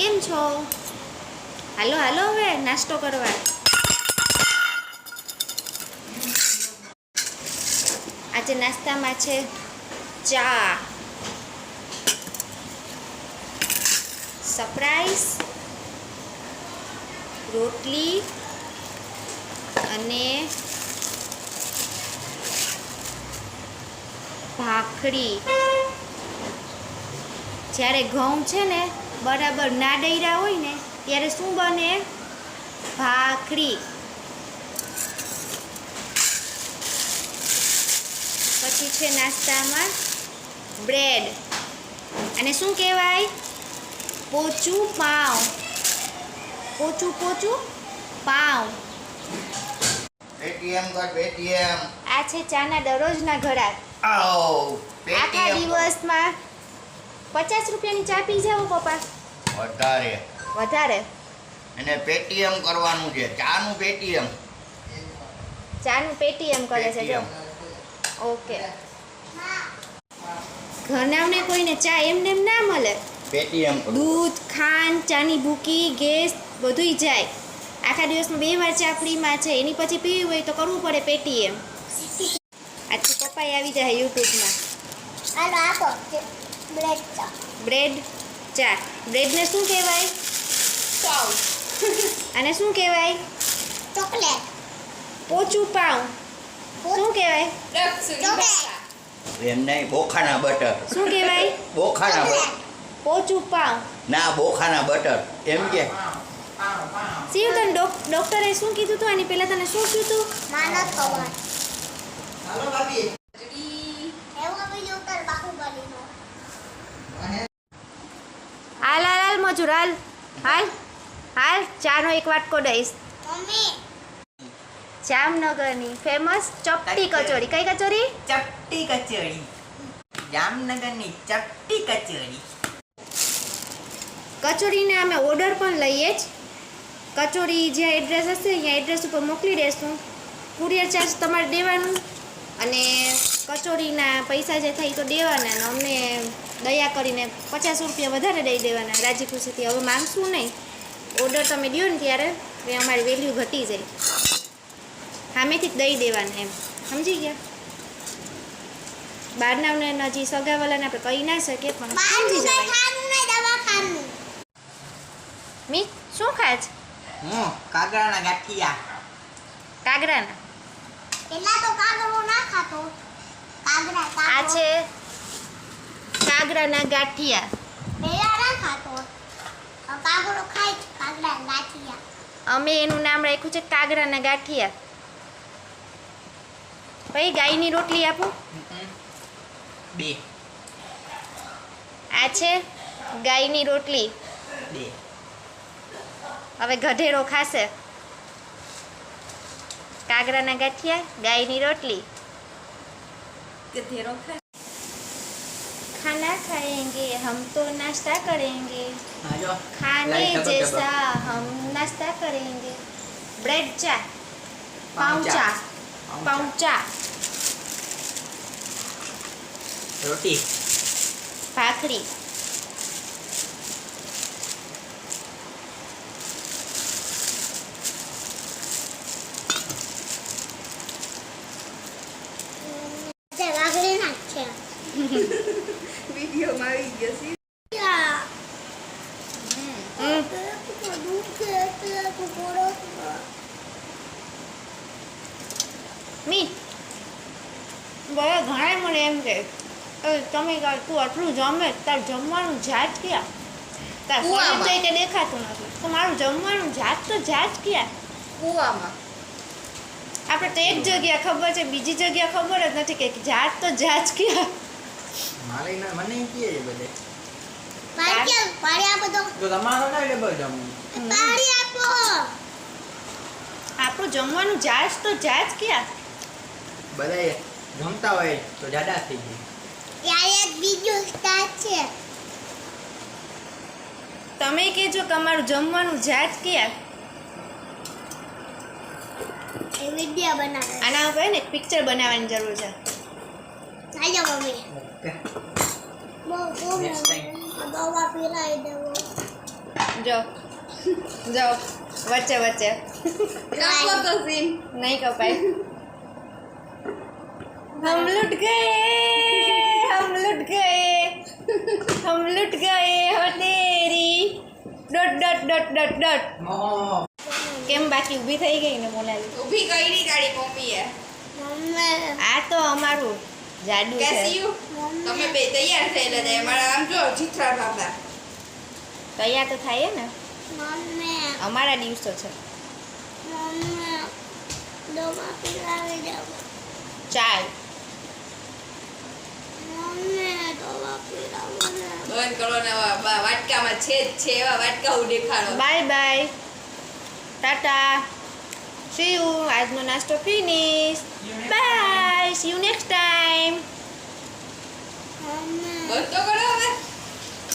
કેમ છો? હાલો હાલો હવે નાસ્તો કરવા. આજે નાસ્તામાં છે ચા, સરપ્રાઈઝ, રોટલી અને ભાખરી. જ્યારે ઘઉં છે ને બરાબર ના ડૈરા હોય ને ત્યારે શું બને? ભાખરી. પછી છે નાસ્તામાં બ્રેડ અને શું કહેવાય? પોચું પાઉં. પોચું પોચું પાઉં. પેટીએમ કર પેટીએમ. આ છે ચાના દરરોજના ઘરાક. આખા દિવસમાં 50 રૂપિયાની ચા પી જાવ પપ્પા? વધારે. વધારે? એને પેટીએમ કરવાનું છે, ચાનું પેટીએમ. ચાનું પેટીએમ કરે છે જો. ઓકે. ઘરનાવને કોઈને ચા એમને એમ ના મળે. પેટીએમ દૂધ, ખાંડ, ચાની ભૂકી, ગેસ બધુંય જાય. આખા દિવસમાં 2 વાર ચા ફ્રીમાં છે, એની પછી પીવી હોય તો કરવું પડે પેટીએમ. આજથી પપ્પાએ આવી જાય યુટ્યુબમાં. હાલો આપો બ્રેડ ચા. બ્રેડ ચા. બ્રેડને શું કહેવાય? ચાવ. અને શું કહેવાય? ચોકલેટ. પોચું પાઉં. શું કહેવાય? ચોકલેટ. એમ નહીં, બોખાના બટર. શું કહેવાય? બોખાના બટર. પોચું પાઉં. ના, બોખાના બટર એમ કે. શિવ તને ડોક્ટરે શું કીધું હતું? આની પહેલા તને શું કીધું? માનત કવર. હાલો ભાભી. એવું બીજું ઉતર બાહુબલીનો. હાલ હાલ હાલ મજૂર હાલ હાલ હાલ. ચાનો એક વાટકો દઈશ. મમ્મી જામનગરની ફેમસ ચપટી કચોરી. કઈ કચોરી? ચપટી કચોરી. જામનગરની ચપટી કચોરી. કચોરીને અમે ઓર્ડર પણ લઈએ જ. કચોરી જ્યાં એડ્રેસ હશે ત્યાં એડ્રેસ ઉપર મોકલી દઈશું. કુરિયર ચાર્જ તમારે દેવાનું અને કચોરીના પૈસા જે થાય તો દેવાના. અને અમને દયા કરીને 50 રૂપિયા વધારે દઈ દેવાના રાજી ખુશીથી. હવે માંગશું નહીં. ઓર્ડર તમે દો ને ત્યારે એ અમારી વેલ્યુ ઘટી જાય. સામેથી જ દઈ દેવાના એમ. સમજી ગયા? બહારનાને હજી સગાવાલાને આપણે કહી ના શકીએ પણ સમજી જવાય. ખાવાનું નહીં દવાખાનું. મી શું ખાય છે? કાગડાના ગાંઠિયા. કાગરાના. પેલા તો કાગડો ના ખાતો. કાગડા આ છે કાગરાના ગાંઠિયા. પેલા ના ખાતો. કાગડો ખાય છે, કાગડા ગાંઠિયા. અમે એનું નામ રાખ્યું છે કાગરાના ગાંઠિયા. ભાઈ ગાયની રોટલી આપું. 2 આ છે ગાયની રોટલી. 2 હવે ગધેડો ખાશે. કાગરાના ગાંઠિયા, ગાયની રોટલી. ગધેડો खाना खाएंगे हम तो नाश्ता करेंगे. હાલો खाने जैसा हम नाश्ता करेंगे. ब्रेड चा, पाउं चा, पाउं चा. રોટી. भाखरी. વાગડી નાખે. વિડીયોમાં આવી ગયો છે. મી બધા ઘણા મને એમ કે તમે તું આટલું જમે તાર જમવાનું જાત ક્યાં? તાર શરીર તો કે દેખાતું નથી તો મારું જમવાનું જાત તો જાત ક્યાં? કૂવામાં. આપણે તો એક જગ્યા ખબર છે, બીજી જગ્યા ખબર જ નથી કે જાત તો જાત ક્યાં? મારે મને કહે છે બધે. પાણી આપો તો. તો તમારો ના ડબલ જમવું. પાણી આપો. આપણું જમવાનું જાત તો જાત ક્યાં? બધાએ જમતા હોય તો જાડા થઈ જાય. યાર એક બીજો સ્ટાર્ટ છે. તમે કહેજો કે અમારું જમવાનું જાત ક્યાં? એ વિડિયો બનાવે. આના ઉપર ને પિક્ચર બનાવવાની જરૂર છે. હાલો મમ્મી. ઓકે. બહુ Next time. દવા પીરાઈ દેવો. જો જો વચ્ચે વચ્ચે કાપો તો સીન नहीं कर पाए हम लुट गए हम लुट गए हम लुट गए हो तेरी dot dot dot dot dot કેમ બાકી ઊભી થઈ ગઈ ને મોનાલી ઊભી કરી તારી મમ્મીએ મમ્મી આ તો અમારું જાદુ છે કેસીયુ તમે બે તૈયાર થયેલા હતા મારા આમ જો ચિત્રા બાબા તૈયાર તો થાય ને મમ્મી અમારા દિવસો છે મમ્મી દવા પીલાવી દો ચાલ મમ્મી દવા પીલાવી દો બંધ કરો ને વાટકામાં છે જ છે એવા વાટકા હું દેખાડો bye bye tata see you આજનો નાસ્તો finish bye see you next time mummy બંધ તો કરો